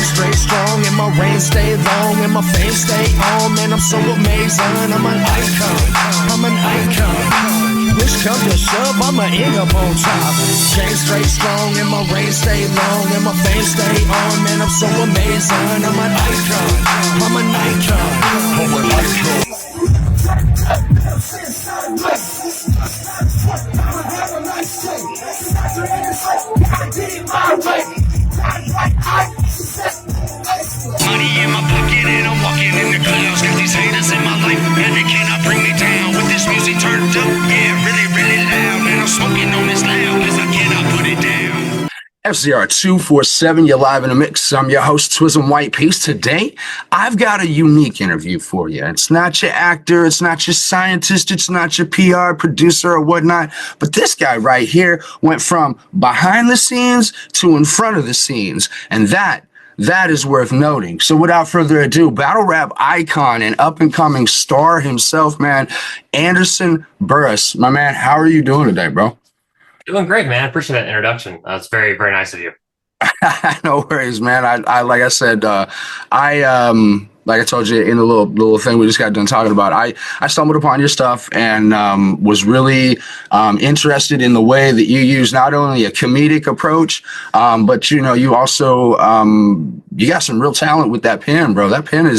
straight strong and my reign stay long and my fame stay on. Man, I'm so amazing. I'm an icon. I'm an icon. Push come to shove, I'ma end up on top. Chain straight strong and my reign stay long and my fame stay on. Man, I'm so amazing. I'm an icon. I'm an icon. I'm an icon. Money in my pocket and I'm walking in the clouds. Got these haters in my life and they cannot bring me down. With this music turned up, yeah, really, really loud. And I'm smoking on this loud cause I cannot put it down. FCR 247, you're live in the mix. I'm your host, Twism White Peace. Today, I've got a unique interview for you. It's not your actor, it's not your scientist, it's not your PR producer or whatnot, but this guy right here went from behind the scenes to in front of the scenes, and that is worth noting. So without further ado, battle rap icon and up-and-coming star himself, man, Anderson Burrus. My man, how are you doing today, bro? Doing great, man. I appreciate that introduction. It's very, very nice of you. No worries, man. I like I said, like I told you in the little thing we just got done talking about, I stumbled upon your stuff and was really interested in the way that you use not only a comedic approach, but you also you got some real talent with that pen, bro. That pen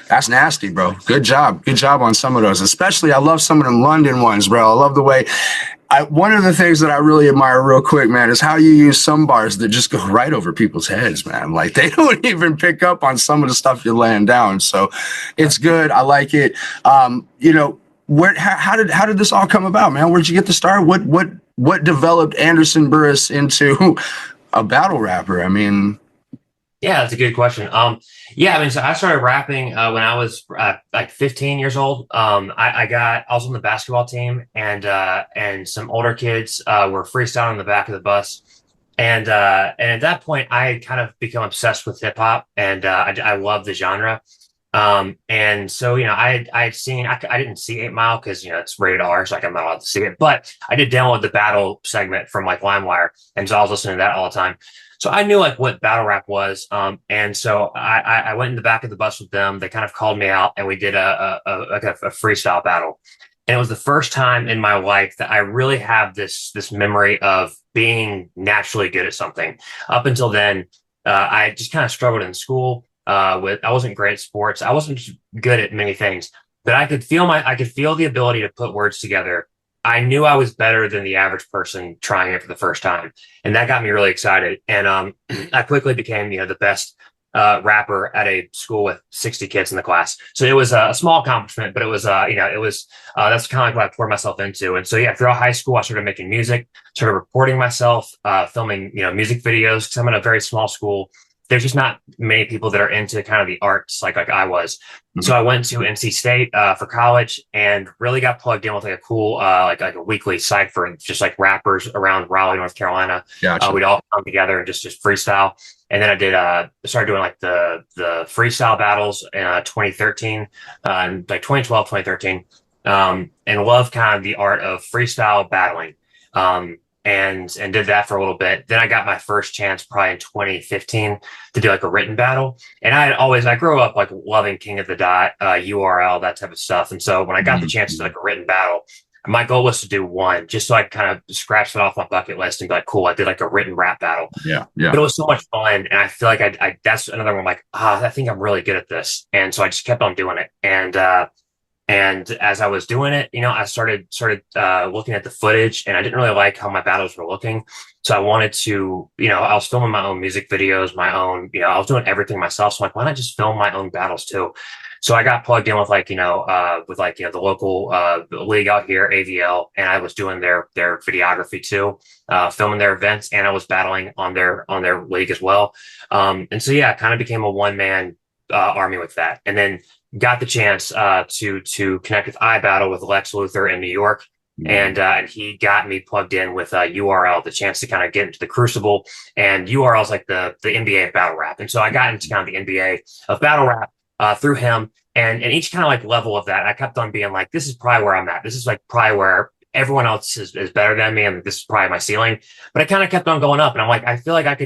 that's nasty, bro. Good job on some of those. Especially, I love some of them London ones, bro. I love the way. One of the things that I really admire real quick, man, is how you use some bars that just go right over people's heads, man. Like they don't even pick up on some of the stuff you're laying down. So it's good. I like it. How did this all come about, man? Where'd you get the start? What developed Anderson Burrus into a battle rapper? I mean, yeah, that's a good question. So I started rapping when I was like 15 years old. I was on the basketball team, and some older kids were freestyling in the back of the bus. And at that point, I had kind of become obsessed with hip hop, and I love the genre. And so, I had seen, I didn't see 8 Mile because, it's rated R, so I'm not allowed to see it, but I did download the battle segment from like LimeWire. And so I was listening to that all the time. So I knew like what battle rap was. And so I went in the back of the bus with them. They kind of called me out and we did a freestyle battle. And it was the first time in my life that I really have this memory of being naturally good at something. Up until then, I just kind of struggled in school. I wasn't great at sports. I wasn't good at many things, but I could feel the ability to put words together. I knew I was better than the average person trying it for the first time. And that got me really excited. And I quickly became, the best rapper at a school with 60 kids in the class. So it was a small accomplishment, but it was, that's kind of like what I poured myself into. And so, yeah, throughout high school, I started making music, started reporting myself, filming, music videos, because I'm in a very small school. There's just not many people that are into kind of the arts like I was. Mm-hmm. So I went to NC State for college and really got plugged in with like a cool like a weekly cypher, just like rappers around Raleigh, North Carolina. Gotcha. We'd all come together and just freestyle. And then I started doing like the freestyle battles in 2013, like 2012, 2013, and loved kind of the art of freestyle battling. And did that for a little bit. Then I got my first chance probably in 2015 to do like a written battle. And I grew up like loving King of the Dot, URL, that type of stuff. And so when I got the chance to do like a written battle, my goal was to do one just so I could kind of scratch it off my bucket list and be like, cool, I did like a written rap battle. Yeah. But it was so much fun. And I feel like I that's another one like, I think I'm really good at this. And so I just kept on doing it. And as I was doing it, I started looking at the footage, and I didn't really like how my battles were looking. So I wanted to, I was filming my own music videos, my own, I was doing everything myself. So I'm like, why not just film my own battles too? So I got plugged in with the local league out here, AVL, and I was doing their videography too, filming their events, and I was battling on their league as well. And so yeah, it kind of became a one-man army with that, and then got the chance to connect with iBattle with Lex Luthor in New York. And he got me plugged in with URL, the chance to kind of get into the crucible. And URL is like the NBA of battle rap. And so I got into kind of the NBA of battle rap through him. And each kind of like level of that, I kept on being like, this is probably where I'm at. This is like probably where everyone else is better than me. And this is probably my ceiling. But I kind of kept on going up. And I'm like, I feel like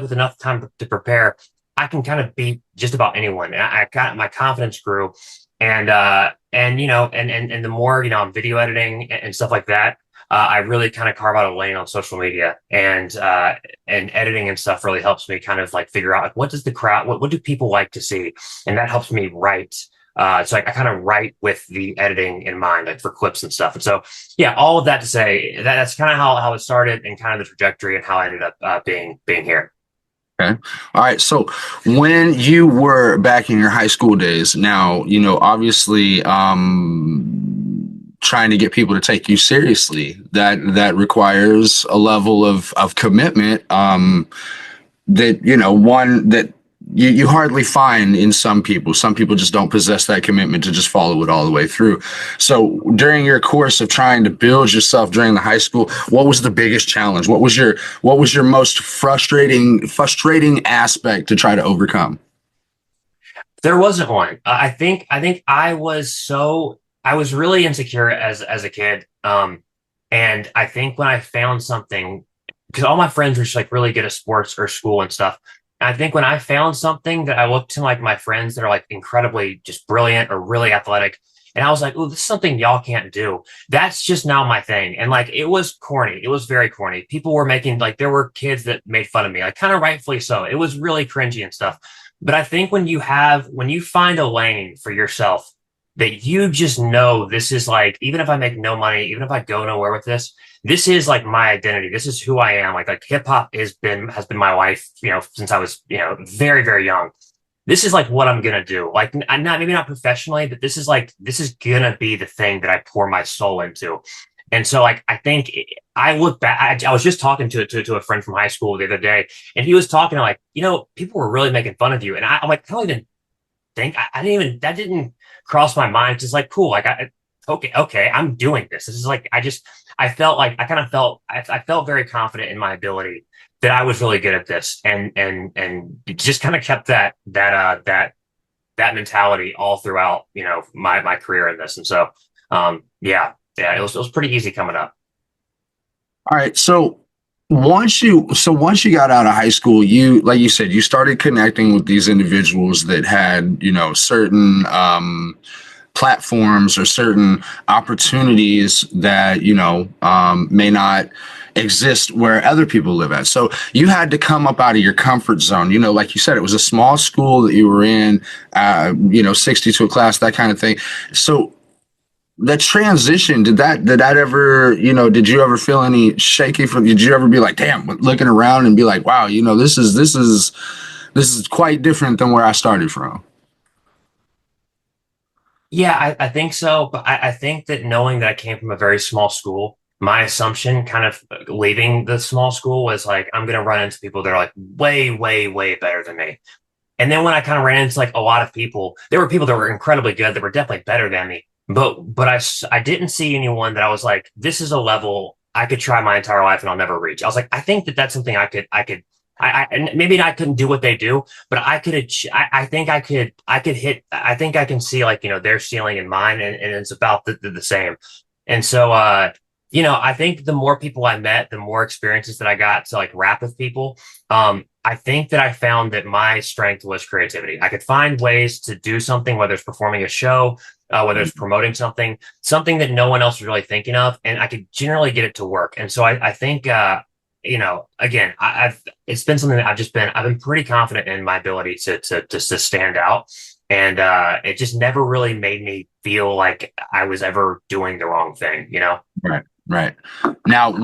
with enough time to prepare, I can kind of beat just about anyone. And I got my confidence grew, and you know, and the more you know, I'm video editing and stuff like that. I really kind of carve out a lane on social media, and editing and stuff really helps me kind of like figure out like what does the crowd, what do people like to see, and that helps me write. So I kind of write with the editing in mind, like for clips and stuff. And so, yeah, all of that to say that's kind of how it started and kind of the trajectory and how I ended up being here. Okay. All right. So when you were back in your high school days, now, obviously, trying to get people to take you seriously, that requires a level of commitment, that, one that you hardly find in some people. Some people just don't possess that commitment to just follow it all the way through. So during your course of trying to build yourself during the high school, what was the biggest challenge? What was your most frustrating aspect to try to overcome? There wasn't one. I think I was really insecure as a kid. And I think when I found something, because all my friends were just like really good at sports or school and stuff. And I think when I found something that I looked to like my friends that are like incredibly just brilliant or really athletic, and I was like, "Oh, this is something y'all can't do." That's just now my thing. And like it was corny. It was very corny. People were making like there were kids that made fun of me, like kind of rightfully so. It was really cringy and stuff. But I think when you find a lane for yourself that you just know this is like, even if I make no money, even if I go nowhere with this is like my identity. This is who I am. Like hip hop has been my life, since I was, very, very young. This is like what I'm going to do. Like I'm not, maybe not professionally, but this is going to be the thing that I pour my soul into. And so like, I think I look back, I was just talking to a friend from high school the other day, and he was talking like, people were really making fun of you. And I'm like, I don't even think, I didn't even, that didn't cross my mind. It's just like, cool. Like okay, I'm doing this. This is like, I felt like, I felt very confident in my ability that I was really good at this, and just kind of kept that mentality all throughout, my career in this. And so, yeah, it was pretty easy coming up. All right. So once you got out of high school, you, like you said, you started connecting with these individuals that had, certain platforms or certain opportunities that, may not exist where other people live at. So you had to come up out of your comfort zone. Like you said, it was a small school that you were in, 62 a class, that kind of thing. So that transition, did that ever, did you ever feel any shaky did you ever be like, damn, looking around and be like, wow, this is quite different than where I started from? Yeah, I think so. But I think that knowing that I came from a very small school, my assumption kind of leaving the small school was like, I'm going to run into people that are like way, way, way better than me. And then when I kind of ran into like a lot of people, there were people that were incredibly good that were definitely better than me. But I didn't see anyone that I was like, this is a level I could try my entire life and I'll never reach. I was like, I think that that's something and maybe I couldn't do what they do, but I could, I think I could hit, I think I can see like, their ceiling and mine, and it's about the same. And so, I think the more people I met, the more experiences that I got to like rap with people. I think that I found that my strength was creativity. I could find ways to do something, whether it's performing a show, whether it's promoting something that no one else was really thinking of, and I could generally get it to work. And so I think, again, it's been something that I've been pretty confident in my ability to stand out. And, it just never really made me feel like I was ever doing the wrong thing. Right. Right. Now,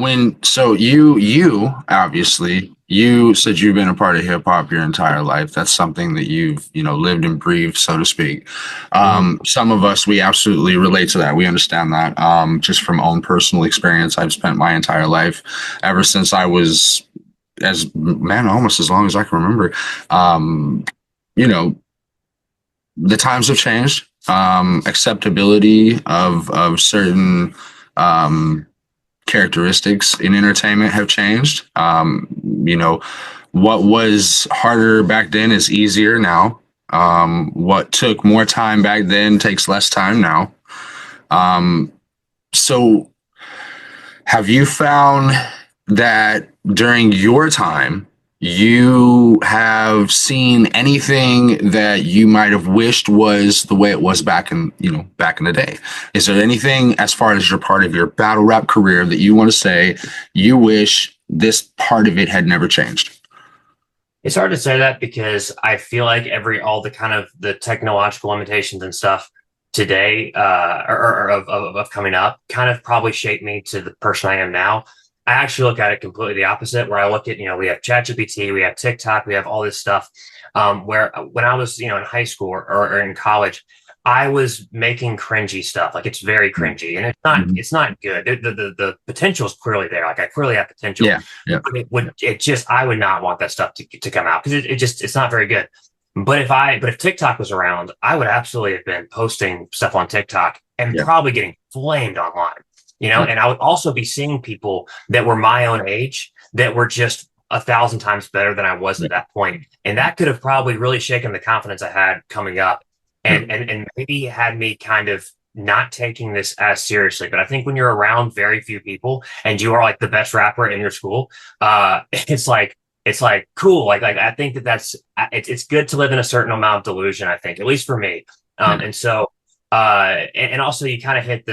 so you obviously, you said you've been a part of hip hop your entire life. That's something that you've, lived and breathed, so to speak. Some of us, we absolutely relate to that. We understand that. Just from own personal experience, I've spent my entire life ever since I was almost as long as I can remember. You know, the times have changed. Acceptability of certain, characteristics in entertainment have changed. What was harder back then is easier now. What took more time back then takes less time now. So have you found that during your time you have seen anything that you might have wished was the way it was back in the day? Is there anything as far as your part of your battle rap career that you want to say you wish this part of it had never changed? It's hard to say that because I feel like all the kind of the technological limitations and stuff today, or of coming up kind of probably shaped me to the person I am now. I actually look at it completely the opposite, where I look at, we have ChatGPT, we have TikTok, we have all this stuff. Where when I was, in high school or in college, I was making cringy stuff. Like, it's very cringy, and it's not good. The potential is clearly there. Like, I clearly have potential. Yeah, yeah. But I would not want that stuff to come out because it's not very good. But if TikTok was around, I would absolutely have been posting stuff on TikTok and probably getting flamed online, and I would also be seeing people that were my own age that were just 1,000 times better than I was at that point. And that could have probably really shaken the confidence I had coming up and maybe had me kind of not taking this as seriously. But I think when you're around very few people and you are like the best rapper in your school, it's like cool. Like I think it's good to live in a certain amount of delusion, I think, at least for me. And so, and also you kind of hit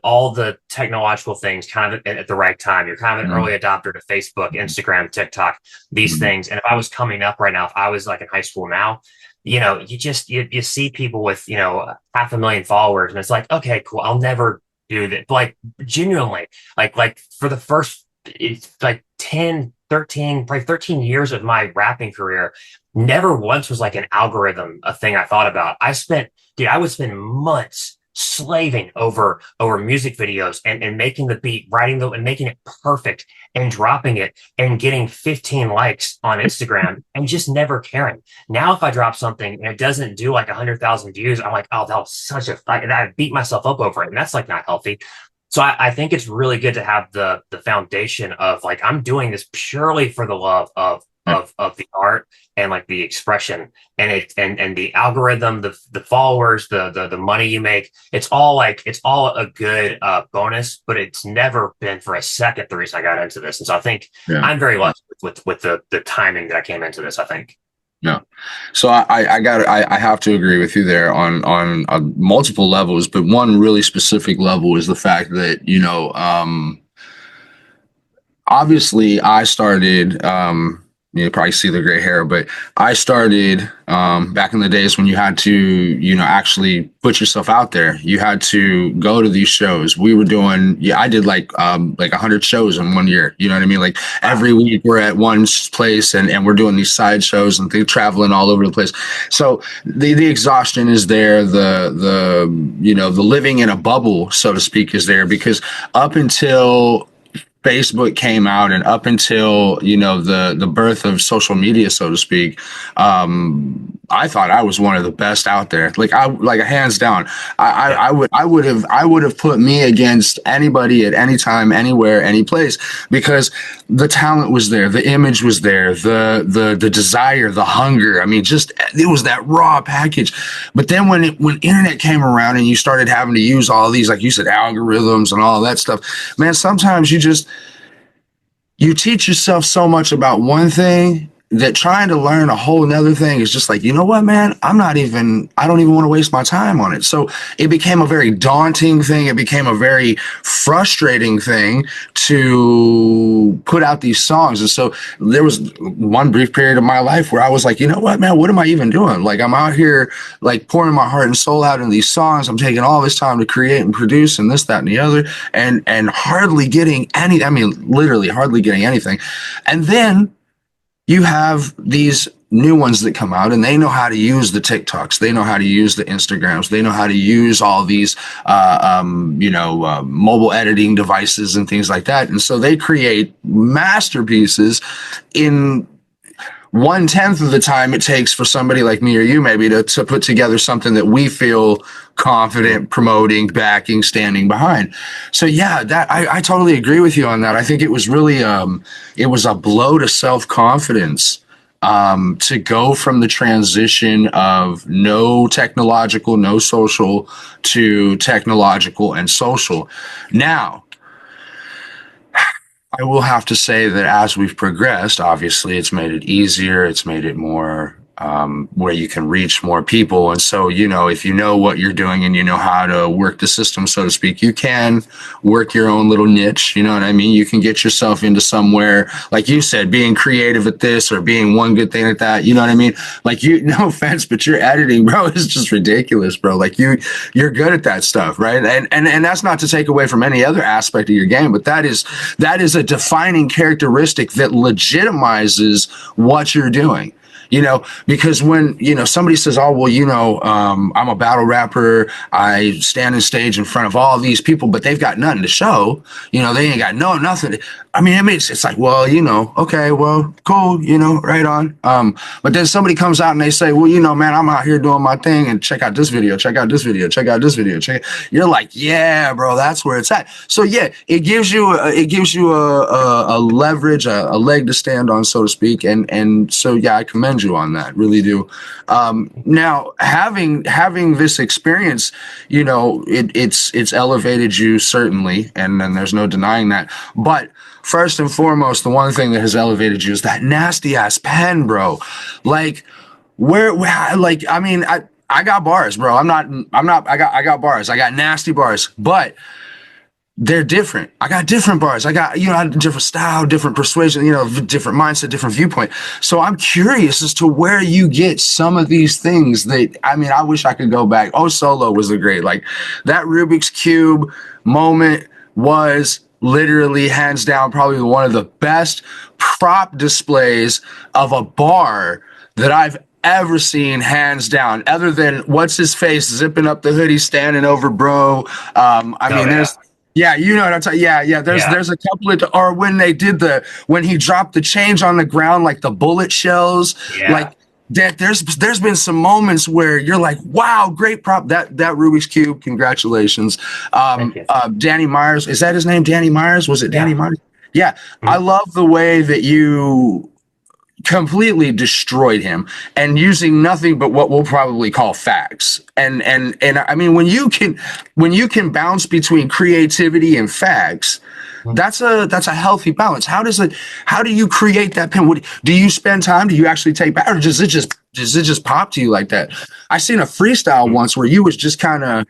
all the technological things kind of at the right time. You're kind of an early adopter to Facebook, Instagram, TikTok, these things. And if I was coming up right now, if I was like in high school now, you see people with, 500,000 followers, and it's like, okay, cool. I'll never do that. Like, genuinely, like for the first, it's like 10, 13, probably 13 years of my rapping career, never once was like an algorithm a thing I thought about. I would spend months slaving over music videos and making the beat, writing and making it perfect and dropping it and getting 15 likes on Instagram and just never caring. Now, if I drop something and it doesn't do like 100,000 views, I'm like, oh, that was I beat myself up over it. And that's like not healthy. So I think it's really good to have the foundation of like, I'm doing this purely for the love of the art and like the expression and the algorithm, the followers, the money you make. It's all a good bonus, but it's never been for a second the reason I got into this. And so I think I'm very lucky with the timing that I came into this, I think. No. So I have to agree with you there on multiple levels, but one really specific level is the fact that, obviously I started, you probably see the gray hair, but I started back in the days when you had to, actually put yourself out there. You had to go to these shows. We were doing, I did like 100 shows in 1 year. You know what I mean? Like every week we're at one place and we're doing these side shows and things, traveling all over the place. So the exhaustion is there. The living in a bubble, so to speak, is there, because up until Facebook came out and up until, the birth of social media, so to speak, I thought I was one of the best out there. Like hands down, I would have put me against anybody at any time, anywhere, any place, because the talent was there, the image was there, the desire, the hunger. I mean, it was that raw package. But then when internet came around and you started having to use all these, like you said, algorithms and all that stuff, man, sometimes you teach yourself so much about one thing that trying to learn a whole nother thing is just like, you know what, man, I don't even want to waste my time on it. So it became a very daunting thing. It became a very frustrating thing to put out these songs. And so there was one brief period of my life where I was like, you know what, man, what am I even doing? Like, I'm out here like pouring my heart and soul out in these songs. I'm taking all this time to create and produce and this, that, and the other, and hardly getting literally hardly getting anything. And then you have these new ones that come out and they know how to use the TikToks. They know how to use the Instagrams. They know how to use all these, mobile editing devices and things like that. And so they create masterpieces in 1/10 of the time it takes for somebody like me or you maybe to put together something that we feel confident promoting, backing, standing behind. So yeah, that I totally agree with you on that. I think it was really it was a blow to self-confidence to go from the transition of no technological, no social to technological and social. Now, I will have to say that as we've progressed, obviously it's made it easier. It's made it more where you can reach more people. And so, if you know what you're doing and you know how to work the system, so to speak, you can work your own little niche. You know what I mean? You can get yourself into somewhere, like you said, being creative at this or being one good thing at that. You know what I mean? Like no offense, but your editing, bro, is just ridiculous, bro. Like you're good at that stuff, right? And that's not to take away from any other aspect of your game, but that is a defining characteristic that legitimizes what you're doing. Because when, somebody says, oh, well, I'm a battle rapper. I stand on stage in front of all these people, but they've got nothing to show. They ain't got nothing. I mean, it's like, well, okay, well, cool, right on. But then somebody comes out and they say, well, man, I'm out here doing my thing and check out this video, check out this video, check out this video. You're like, yeah, bro, that's where it's at. So yeah, it gives you a leverage, a leg to stand on, so to speak. And so, yeah, I commend you on that, really do. Now having this experience, it's elevated you certainly, and there's no denying that. But first and foremost, the one thing that has elevated you is that nasty ass pen, bro. Like I mean, I got bars, bro. I got bars. I got nasty bars, but they're different. I got different bars. I got, different style, different persuasion, different mindset, different viewpoint. So I'm curious as to where you get some of these things that, I mean, I wish I could go back. Oh, Solo was a great, like that Rubik's Cube moment was literally hands down probably one of the best prop displays of a bar that I've ever seen, hands down, other than what's his face zipping up the hoodie, standing over bro. There's, yeah, you know what I'm talking. Yeah. There's a couple of, or when they did when he dropped the change on the ground, like the bullet shells, like that. There's been some moments where you're like, wow, great prop. That Rubik's Cube, congratulations. Danny Myers, is that his name? Danny Myers? Was it Danny Myers? Yeah, mm-hmm. I love the way that you completely destroyed him and using nothing but what we'll probably call facts. And I mean, when you can bounce between creativity and facts, that's a healthy balance. How do you create that pen? Do you spend time? Do you actually take back, or does it just pop to you like that? I seen a freestyle once where you was just kind of,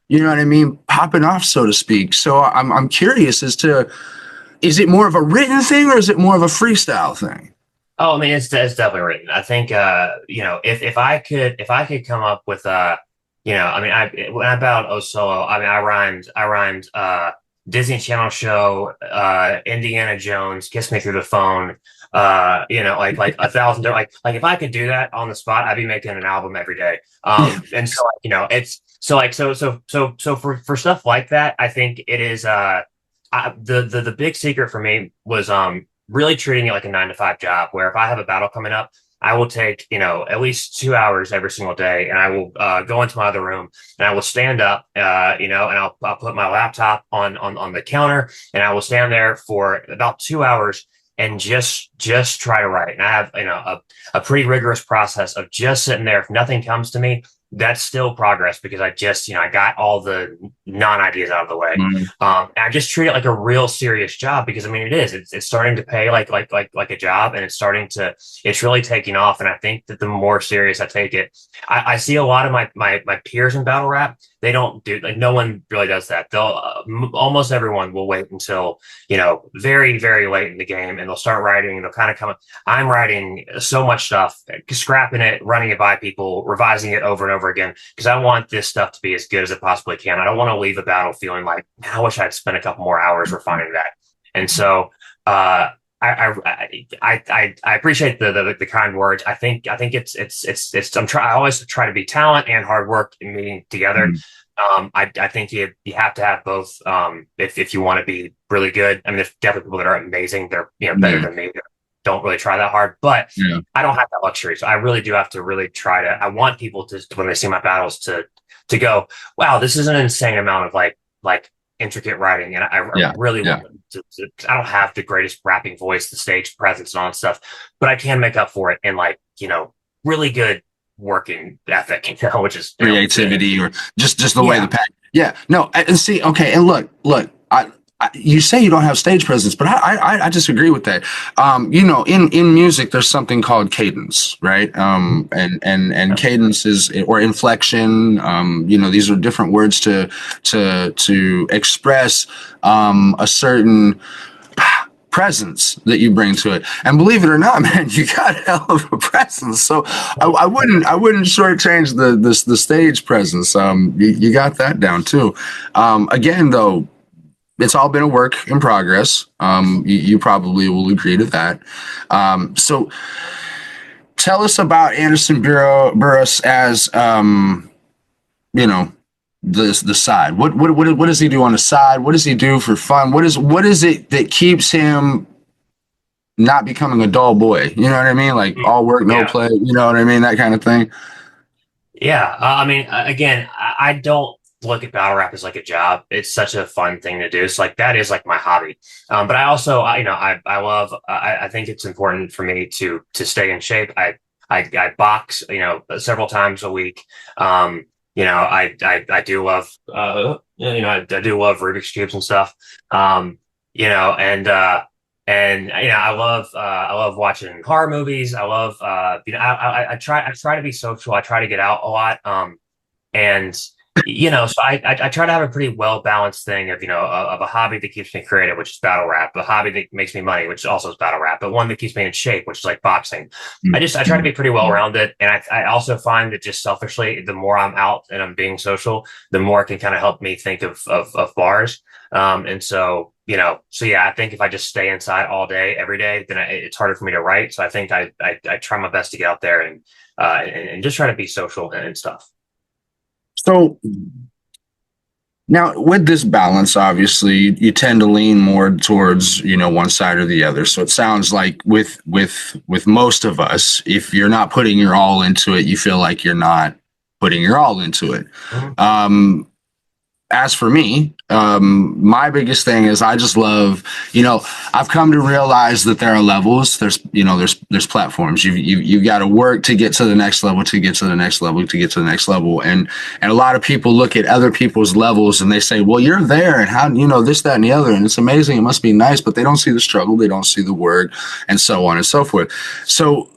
you know what I mean, popping off, so to speak. So I'm curious as to, is it more of a written thing or is it more of a freestyle thing? Oh, I mean, it's definitely written. I think, if I could come up with, when I battled O Solo, I mean, I rhymed, Disney Channel show, Indiana Jones, Kiss Me Through the Phone, like 1,000, like if I could do that on the spot, I'd be making an album every day. And so, it's so for stuff like that, I think it is, the big secret for me was, really treating it like a 9-to-5 job, where if I have a battle coming up, I will take, at least 2 hours every single day, and I will go into my other room and I will stand up, and I'll put my laptop on the counter, and I will stand there for about 2 hours and just try to write. And I have, a pretty rigorous process of just sitting there. If nothing comes to me, that's still progress, because I just, I got all the non-ideas out of the way. Mm-hmm. And I just treat it like a real serious job, because I mean, it's starting to pay like a job, and it's really taking off. And I think that the more serious I take it, I see a lot of my peers in battle rap, they don't do, like, no one really does that. They'll, almost everyone will wait until, very, very late in the game, and they'll start writing, and they'll kind of come. I'm writing so much stuff, scrapping it, running it by people, revising it over and over again, because I want this stuff to be as good as it possibly can. I don't want to leave a battle feeling like, I wish I'd spent a couple more hours refining that. And so, I appreciate the kind words. I think it's I always try to be talent and hard work and meeting together. Mm-hmm. I think you have to have both. If you want to be really good, I mean, there's definitely people that are amazing. They're better than me. Don't really try that hard, but I don't have that luxury. So I really do have to really try to. I want people to, when they see my battles, to go, wow, this is an insane amount of like intricate writing, and I really want to. I don't have the greatest rapping voice, the stage presence, and all that stuff, but I can make up for it in really good working ethic, which is creativity, or just the way the pack. Yeah, no, and see, okay, and look, You say you don't have stage presence, but I disagree with that. In music, there's something called cadence, right? And cadence is, or inflection. These are different words to express a certain presence that you bring to it. And believe it or not, man, you got a hell of a presence. So I wouldn't shortchange the stage presence. You got that down too. Again, though, it's all been a work in progress. You probably will agree to that. So tell us about Anderson Burrus as, the side. What does he do on the side? What does he do for fun? What is it that keeps him not becoming a dull boy? You know what I mean? Like all work, no play. You know what I mean? That kind of thing. Yeah. Again, I don't look at battle rap as like a job. It's such a fun thing to do. So like that is like my hobby. But I also, I love. I think it's important for me to stay in shape. I box, several times a week. I do love, I do love Rubik's cubes and stuff. I love watching horror movies. I love, I try to be social. I try to get out a lot. So I try to have a pretty well balanced thing of a hobby that keeps me creative, which is battle rap, a hobby that makes me money, which also is battle rap, but one that keeps me in shape, which is like boxing. I try to be pretty well rounded, and I also find that just selfishly, the more I'm out and I'm being social, the more it can kind of help me think of bars. I think if I just stay inside all day every day, then it's harder for me to write. So I think I try my best to get out there and just try to be social and stuff. So now with this balance, obviously you tend to lean more towards, one side or the other. So it sounds like with most of us, if you're not putting your all into it, you feel like you're not putting your all into it. Mm-hmm. As for me, my biggest thing is I just love, I've come to realize that there are levels. There's platforms. You've got to work to get to the next level, to get to the next level, to get to the next level. And a lot of people look at other people's levels and they say, well, you're there and how, this, that, and the other. And it's amazing. It must be nice, but they don't see the struggle. They don't see the work and so on and so forth. So,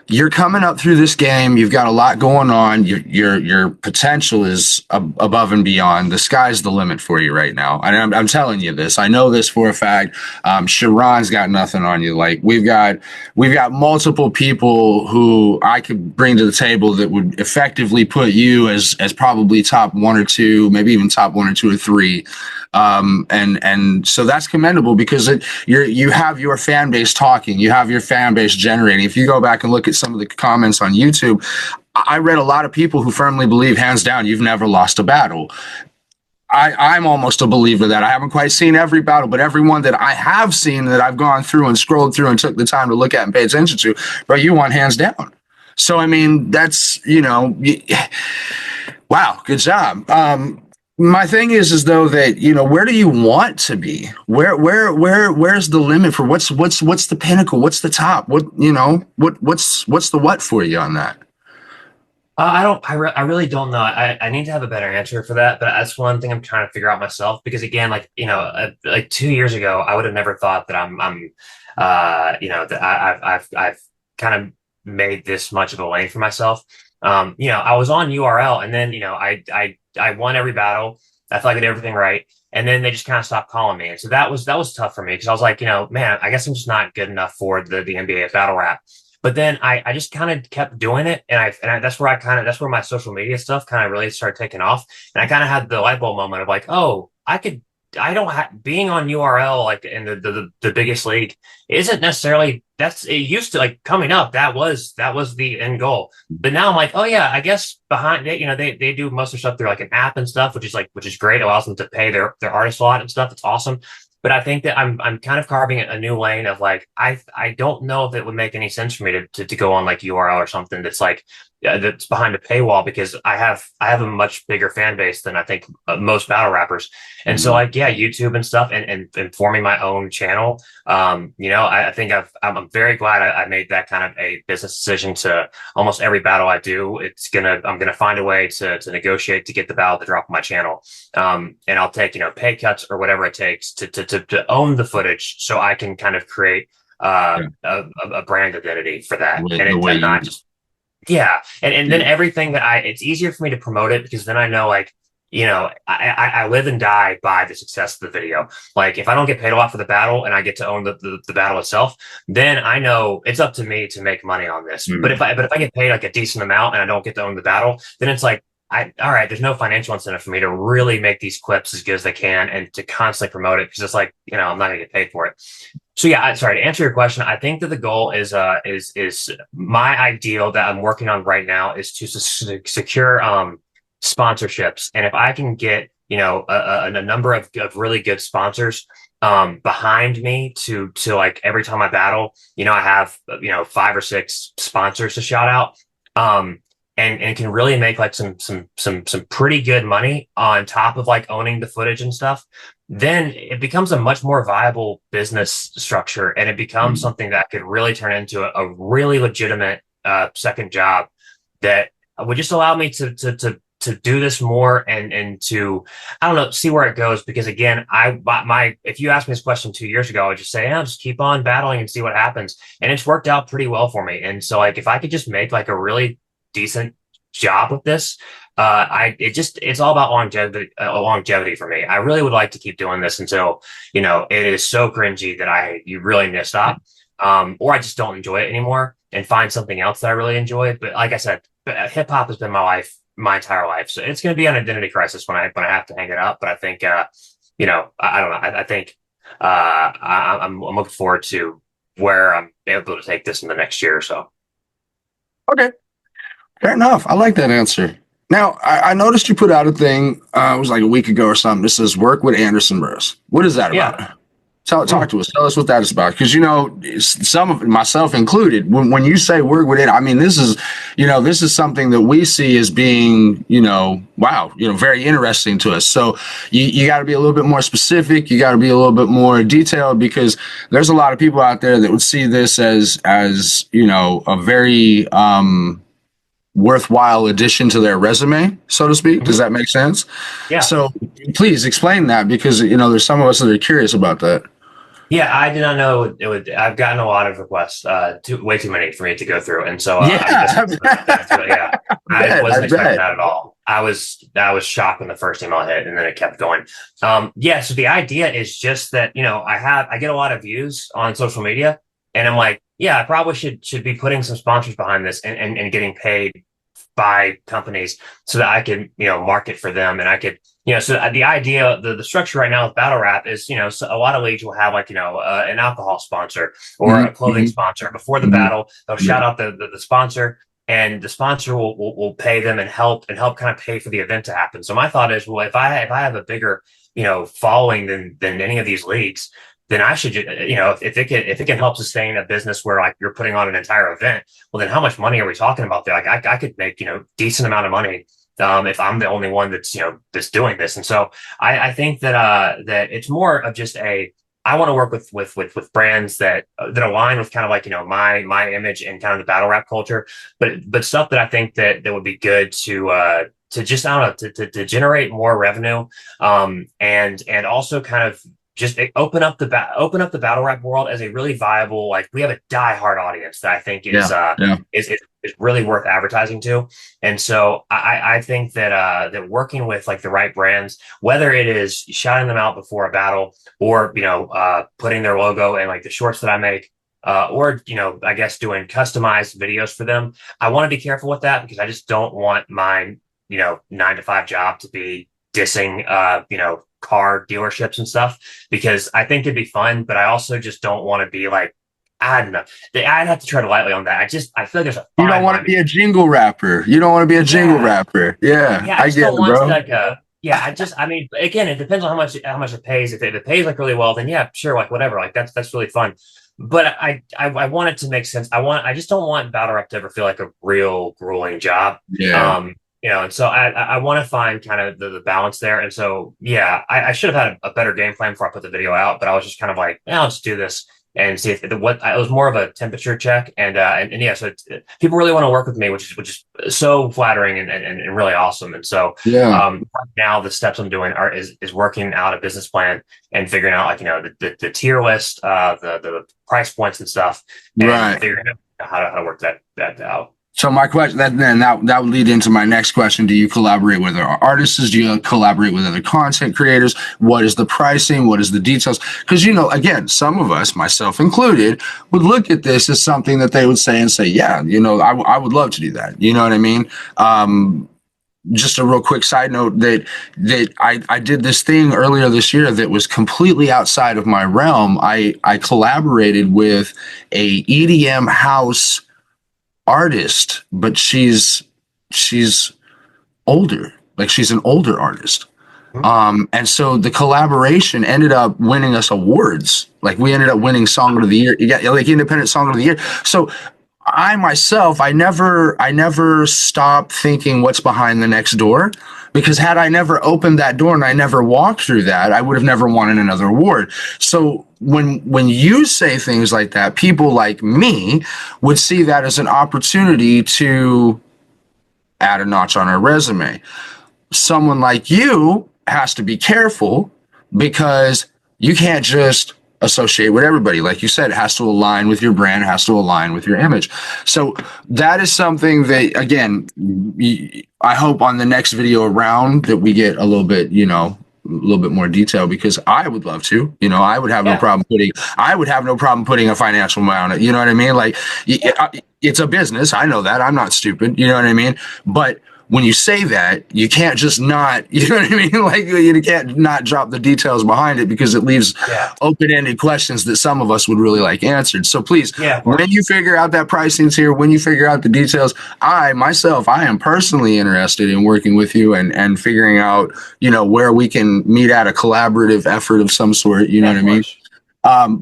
you're coming up through this game. You've got a lot going on. Your potential is above and beyond. The sky's the limit for you right now. And I'm telling you this. I know this for a fact. Sharon's got nothing on you. Like we've got multiple people who I could bring to the table that would effectively put you as probably top one or two, maybe even top one or two or three. And so that's commendable because you have your fan base talking, you have your fan base generating. If you go back and look at some of the comments on YouTube, I read a lot of people who firmly believe, hands down, you've never lost a battle. I'm almost a believer that I haven't quite seen every battle, but every one that I have seen that I've gone through and scrolled through and took the time to look at and pay attention to, bro, you won hands down. So, I mean, that's, wow, good job. My thing is though that, where do you want to be? Where's the limit for what's the pinnacle? What's the top? What's the what for you on that? I really don't know. I need to have a better answer for that, but that's one thing I'm trying to figure out myself because again, like 2 years ago, I would have never thought that that I've kind of made this much of a lane for myself. I was on URL and then, I won every battle. I felt like I did everything right. And then they just kind of stopped calling me. And so that was tough for me because I was like, man, I guess I'm just not good enough for the NBA battle rap. But then I just kind of kept doing it. And that's where my social media stuff kind of really started taking off. And I kind of had the light bulb moment of like, oh, being on URL, like in the biggest league isn't necessarily, it used to like coming up. That was the end goal. But now I'm like, oh yeah, I guess behind it, they do most of their stuff through like an app and stuff, which is great. It allows them to pay their artists a lot and stuff. It's awesome. But I think that I'm kind of carving a new lane of like, I don't know if it would make any sense for me to go on like URL or something that's like, that's behind a paywall, because I have a much bigger fan base than I think most battle rappers. And so like, yeah, YouTube and stuff, and forming my own channel. I think I'm very glad I made that kind of a business decision. To almost every battle I do, I'm gonna find a way to negotiate to get the battle to drop on my channel. And I'll take, pay cuts or whatever it takes to own the footage, so I can kind of create a brand identity for that. And not just, yeah. And then everything that it's easier for me to promote it, because then I know, like, I live and die by the success of the video. Like, if I don't get paid a lot for the battle and I get to own the battle itself, then I know it's up to me to make money on this. But if I get paid like a decent amount and I don't get to own the battle, then it's like, all right, there's no financial incentive for me to really make these clips as good as they can and to constantly promote it, because it's like, I'm not gonna get paid for it. So yeah, sorry, to answer your question, I think that the goal is my ideal that I'm working on right now is to secure sponsorships. And if I can get, a number of really good sponsors behind me to like, every time I battle, I have 5 or 6 sponsors to shout out. And can really make like some pretty good money on top of like owning the footage and stuff, then it becomes a much more viable business structure, and it becomes something that could really turn into a really legitimate second job that would just allow me to do this more and to, I don't know, see where it goes. Because again, if you asked me this question 2 years ago, I would just say, just keep on battling and see what happens. And it's worked out pretty well for me. And so like, if I could just make like a really decent job with this, it's all about longevity for me. I really would like to keep doing this until it is so cringy that you really need to stop, or I just don't enjoy it anymore and find something else that I really enjoy. But like I said, hip hop has been my entire life, so it's going to be an identity crisis when I have to hang it up. But I think I don't know. I think I'm looking forward to where I'm able to take this in the next year or so. Okay. Fair enough. I like that answer. Now, I noticed you put out a thing, it was like a week ago or something. This says work with Anderson Burrus. What is that about? Yeah. Talk to us. Tell us what that is about. Because, some of myself included, when you say work with it, I mean, this is something that we see as being, wow, very interesting to us. So you got to be a little bit more specific. You got to be a little bit more detailed, because there's a lot of people out there that would see this as a very, worthwhile addition to their resume, so to speak. Does that make sense? Yeah. So please explain that, because there's some of us that are curious about that. Yeah, I did not know it would. I've gotten a lot of requests, way too many for me to go through, and so I wasn't expecting that at all. I was shocked when the first email hit, and then it kept going. So the idea is just that I get a lot of views on social media, and I'm like, yeah, I probably should be putting some sponsors behind this and getting paid by companies so that I can, market for them. And I could, so the idea, the structure right now with battle rap is, so a lot of leagues will have like, an alcohol sponsor or a clothing sponsor before the battle. They'll shout out the sponsor, and the sponsor will pay them and help kind of pay for the event to happen. So my thought is, well, if I have a bigger, following than any of these leagues, then I should, if it can help sustain a business where like you're putting on an entire event, well, then how much money are we talking about there? Like I could make, decent amount of money, if I'm the only one that's doing this. And so I think that it's more of just I want to work with brands that align with kind of like, my image and kind of the battle rap culture, but stuff that I think that would be good to just, I don't know, to generate more revenue, and also kind of just open up the battle rap world as a really viable, like, we have a diehard audience that I think is really worth advertising to. And so I think that working with like the right brands, whether it is shouting them out before a battle or, putting their logo in like the shorts that I make, or, I guess doing customized videos for them. I want to be careful with that, because I just don't want my, 9-to-5 job to be dissing, car dealerships and stuff, because I think it'd be fun, but I also just don't want to be like, I don't know. I'd have to tread lightly on that. I feel like there's you don't want to be a jingle rapper. You don't want to be a jingle rapper. Yeah, I get it, bro. Again, it depends on how much it pays. If it pays like really well, then yeah, sure, like whatever. Like that's really fun. but I want it to make sense. I just don't want battle rap to ever feel like a real grueling job. Yeah. And so I want to find kind of the balance there. And so, yeah, I should have had a better game plan before I put the video out, but I was just kind of like, yeah, let's do this and see if it was more of a temperature check. And yeah, so people really want to work with me, which is so flattering and really awesome. And so, Yeah. right now the steps I'm doing is working out a business plan and figuring out, like, the tier list, the price points and stuff, and Right. figuring out how to work that out. So my question that would lead into my next question. Do you collaborate with other artists? Do you collaborate with other content creators? What is the pricing? What is the details? Because, again, some of us, myself included, would look at this as something that they would say, yeah, I would love to do that. You know what I mean? Just a real quick side note that I did this thing earlier this year that was completely outside of my realm. I collaborated with a EDM house artist, but she's older, like she's an older artist. And so the collaboration ended up winning us awards. Like we ended up winning Song of the Year, like Independent Song of the Year. So I myself, I never stopped thinking what's behind the next door, because had I never opened that door and I never walked through that, I would have never won another award. So when you say things like that, people like me would see that as an opportunity to add a notch on our resume. Someone like you has to be careful, because you can't just associate with everybody. Like you said, it has to align with your brand, it has to align with your image. So that is something that, again, I hope on the next video around that we get a little bit more detail, because I would love to, I would have no problem putting a financial amount on it. You know what I mean? Like, it's a business. I know that. I'm not stupid. You know what I mean? But when you say that, you can't just not, you know what I mean? Like, you can't not drop the details behind it, because it leaves open-ended questions that some of us would really like answered. So please, when you figure out that pricing tier, when you figure out the details, I am personally interested in working with you and figuring out, where we can meet at a collaborative effort of some sort, you know what I mean?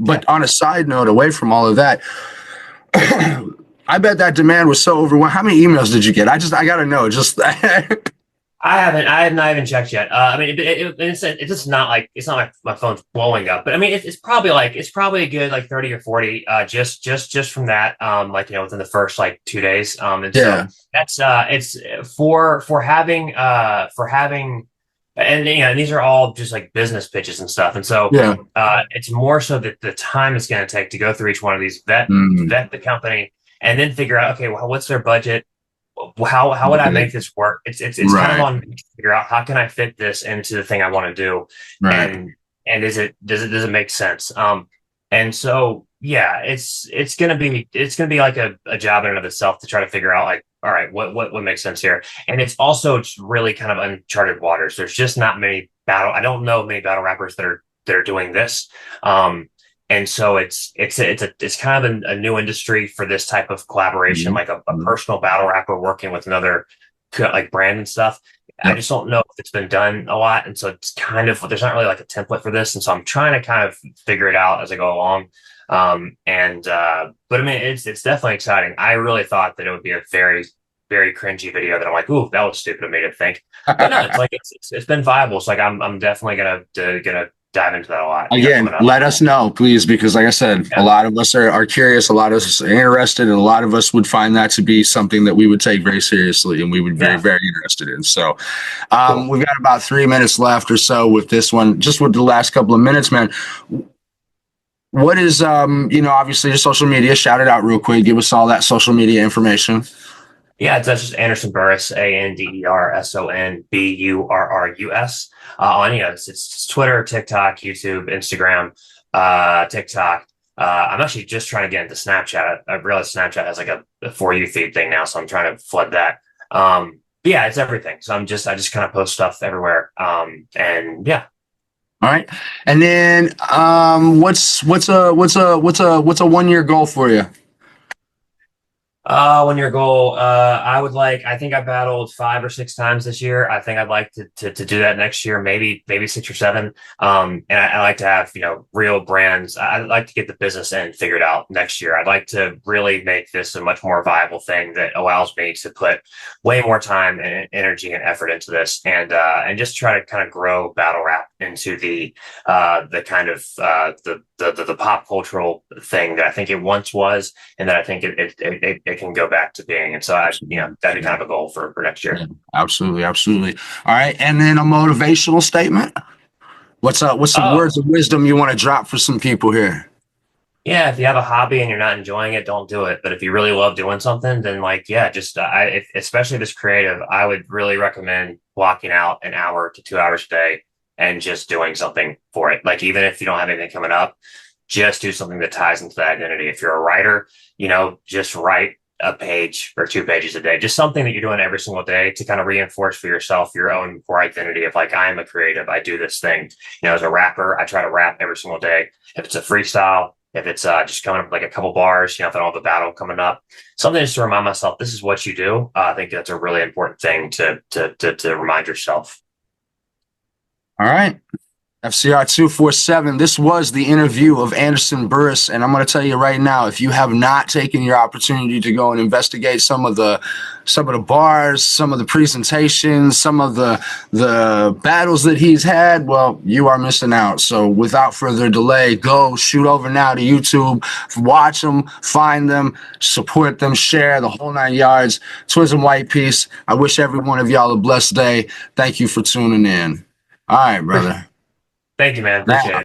But on a side note, away from all of that, I bet that demand was so overwhelming. How many emails did you get? I got to know. Just I have not even checked yet. I mean, it's just not like, it's not like my phone's blowing up, but I mean, it's probably a good like 30 or 40, just from that, within the first like 2 days. And so that's, it's for having, and these are all just like business pitches and stuff. And so, it's more so that the time it's going to take to go through each one of these, vet the company, and then figure out, okay, well, what's their budget? How would I make this work? It's kind of on me to figure out, how can I fit this into the thing I want to do, and does it make sense? And so it's gonna be like a job in and of itself to try to figure out, like, all right, what makes sense here. And it's also just really kind of uncharted waters. There's just not many I don't know many battle rappers that are doing this. And so it's kind of a new industry for this type of collaboration, like a personal battle rapper working with another like brand and stuff. I just don't know if it's been done a lot. And so it's kind of, there's not really like a template for this. And so I'm trying to kind of figure it out as I go along. But I mean, it's definitely exciting. I really thought that it would be a very, very cringy video that I'm like, ooh, that was stupid of me to think. But no, it's like, it's been viable. So like, I'm definitely gonna dive into that a lot. Again, let us know, please, because like I said, a lot of us are curious, a lot of us are interested, and a lot of us would find that to be something that we would take very seriously and we would be very, very interested in. So we've got about 3 minutes left or so with this one. Just with the last couple of minutes, man, what is, obviously your social media, shout it out real quick. Give us all that social media information. Yeah, that's just Anderson Burrus, ANDERSON BURRUS. It's Twitter, TikTok, YouTube, Instagram, TikTok. I'm actually just trying to get into Snapchat. I realized Snapchat has like a For You feed thing now, so I'm trying to flood that. But yeah, it's everything. So I just kind of post stuff everywhere. And yeah. All right. And then what's a 1 year goal for you? When your goal, I think I battled 5 or 6 times this year. I think I'd like to do that next year, maybe 6 or 7. And I like to have, real brands. I'd like to get the business end figured out next year. I'd like to really make this a much more viable thing that allows me to put way more time and energy and effort into this, and just try to kind of grow battle rap into the kind of the pop cultural thing that I think it once was, and that I think it can go back to being. And so that'd be kind of a goal for next year. Yeah, absolutely, absolutely. All right, and then a motivational statement. What's some words of wisdom you want to drop for some people here? Yeah, if you have a hobby and you're not enjoying it, don't do it. But if you really love doing something, then especially this creative, I would really recommend blocking out an hour to 2 hours a day and just doing something for it. Like, even if you don't have anything coming up, just do something that ties into that identity. If you're a writer, just write a page or 2 pages a day, just something that you're doing every single day to kind of reinforce for yourself your own core identity of, like, I am a creative, I do this thing. As a rapper, I try to rap every single day. If it's a freestyle, if it's just coming up with like a couple bars, if I don't have a battle coming up, something just to remind myself this is what you do. I think that's a really important thing to remind yourself. All right. FCR 247. This was the interview of Anderson Burrus, and I'm going to tell you right now, if you have not taken your opportunity to go and investigate some of the bars, some of the presentations, some of the battles that he's had, well, you are missing out. So without further delay, go shoot over now to YouTube, watch them, find them, support them, share the whole 9 yards. Twism White Peace. I wish every one of y'all a blessed day. Thank you for tuning in. All right, brother. Thank you, man. Appreciate it.